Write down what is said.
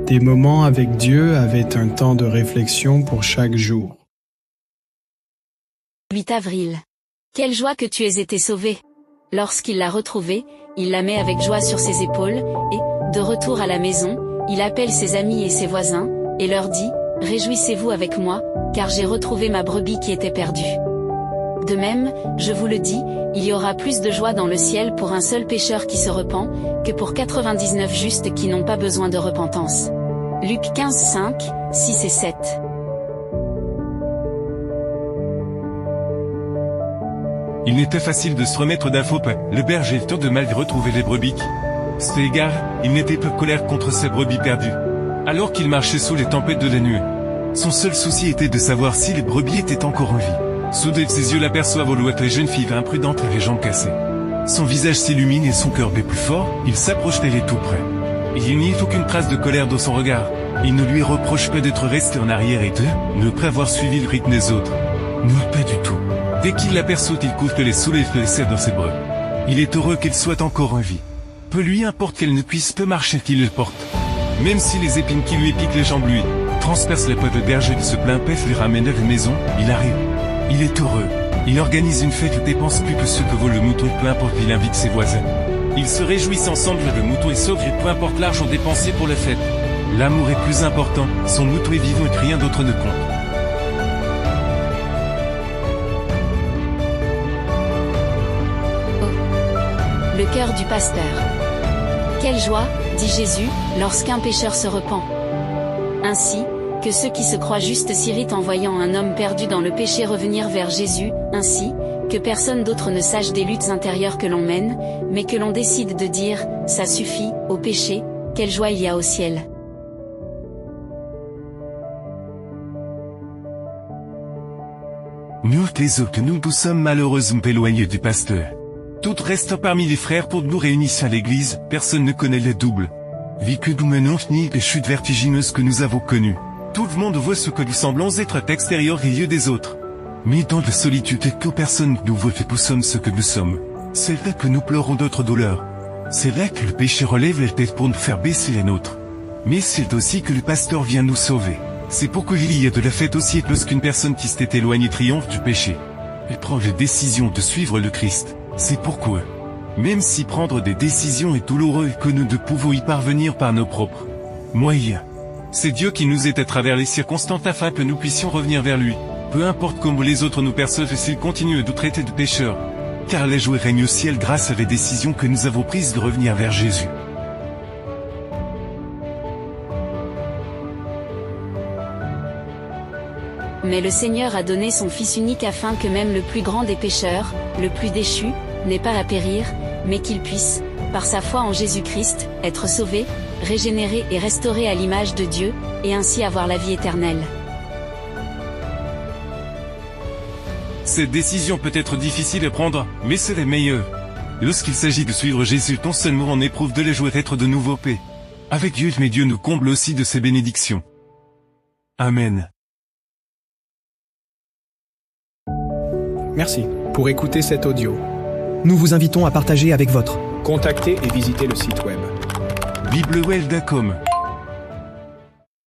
Des moments avec Dieu avaient un temps de réflexion pour chaque jour. 8 avril. Quelle joie que tu aies été sauvé! Lorsqu'il l'a retrouvée, il la met avec joie sur ses épaules, et, de retour à la maison, il appelle ses amis et ses voisins, et leur dit, « Réjouissez-vous avec moi, car j'ai retrouvé ma brebis qui était perdue. » De même, je vous le dis, il y aura plus de joie dans le ciel pour un seul pécheur qui se repent, que pour 99 justes qui n'ont pas besoin de repentance. Luc 15, 5, 6 et 7. Il n'était facile de se remettre d'un faux pas. Le berger eut de mal de retrouver les brebis. Cet égard, il n'était pas colère contre ses brebis perdues. Alors qu'il marchait sous les tempêtes de la nuit, son seul souci était de savoir si les brebis étaient encore en vie. Soudain ses yeux l'aperçoivent au loin la jeune fille imprudente et les jambes cassées. Son visage s'illumine et son cœur bat plus fort, il s'approche d'elle et tout près. Il n'y a aucune trace de colère dans son regard. Il ne lui reproche pas d'être resté en arrière et de ne pas avoir suivi le rythme des autres. Non, pas du tout. Dès qu'il l'aperçoit, il couvre les soulève et les serre dans ses bras. Il est heureux qu'elle soit encore en vie. Peu lui importe qu'elle ne puisse pas marcher qu'il le porte. Même si les épines qui lui piquent les jambes lui transpercent la peau de berger de ce plein pef lui ramène à la maison, il arrive. Il est heureux. Il organise une fête où dépense plus que ce que vaut le mouton, peu importe qu'il invite ses voisins. Ils se réjouissent ensemble, le mouton est sauvé, peu importe l'argent dépensé pour la fête. L'amour est plus important, son mouton est vivant et rien d'autre ne compte. Le cœur du pasteur. Quelle joie, dit Jésus, lorsqu'un pécheur se repent. Ainsi, que ceux qui se croient justes s'irritent en voyant un homme perdu dans le péché revenir vers Jésus, ainsi, que personne d'autre ne sache des luttes intérieures que l'on mène, mais que l'on décide de dire, ça suffit, au péché, quelle joie il y a au ciel. Nous les autres, nous sommes malheureusement éloignés du pasteur. Tout reste parmi les frères pour nous réunir à l'église, personne ne connaît le double vie que nous menons ni les chutes vertigineuses que nous avons connues. Tout le monde voit ce que nous semblons être à l'extérieur et lieu des autres. Mais dans la solitude que personne nous voit que nous sommes ce que nous sommes. C'est là que nous pleurons d'autres douleurs. C'est là que le péché relève la tête pour nous faire baisser la nôtre. Mais c'est aussi que le pasteur vient nous sauver. C'est pourquoi il y a de la fête aussi lorsqu'une personne qui s'était éloignée triomphe du péché. Elle prend la décision de suivre le Christ. C'est pourquoi, même si prendre des décisions est douloureux et que nous ne pouvons y parvenir par nos propres moyens, c'est Dieu qui nous aide à travers les circonstances afin que nous puissions revenir vers lui. Peu importe comment les autres nous perçoivent et s'ils continuent de nous traiter de pécheurs. Car la joie règne au ciel grâce à la décision que nous avons prise de revenir vers Jésus. Mais le Seigneur a donné son Fils unique afin que même le plus grand des pécheurs, le plus déchu, n'ait pas à périr, mais qu'il puisse, par sa foi en Jésus-Christ, être sauvé, régénéré et restauré à l'image de Dieu, et ainsi avoir la vie éternelle. Cette décision peut être difficile à prendre, mais c'est la meilleure. Lorsqu'il s'agit de suivre Jésus, non seulement on éprouve de la joie d'être de nouveau paix avec Dieu, mais Dieu nous comble aussi de ses bénédictions. Amen. Merci pour écouter cet audio. Nous vous invitons à partager avec votre. Contactez et visitez le site web biblewell.com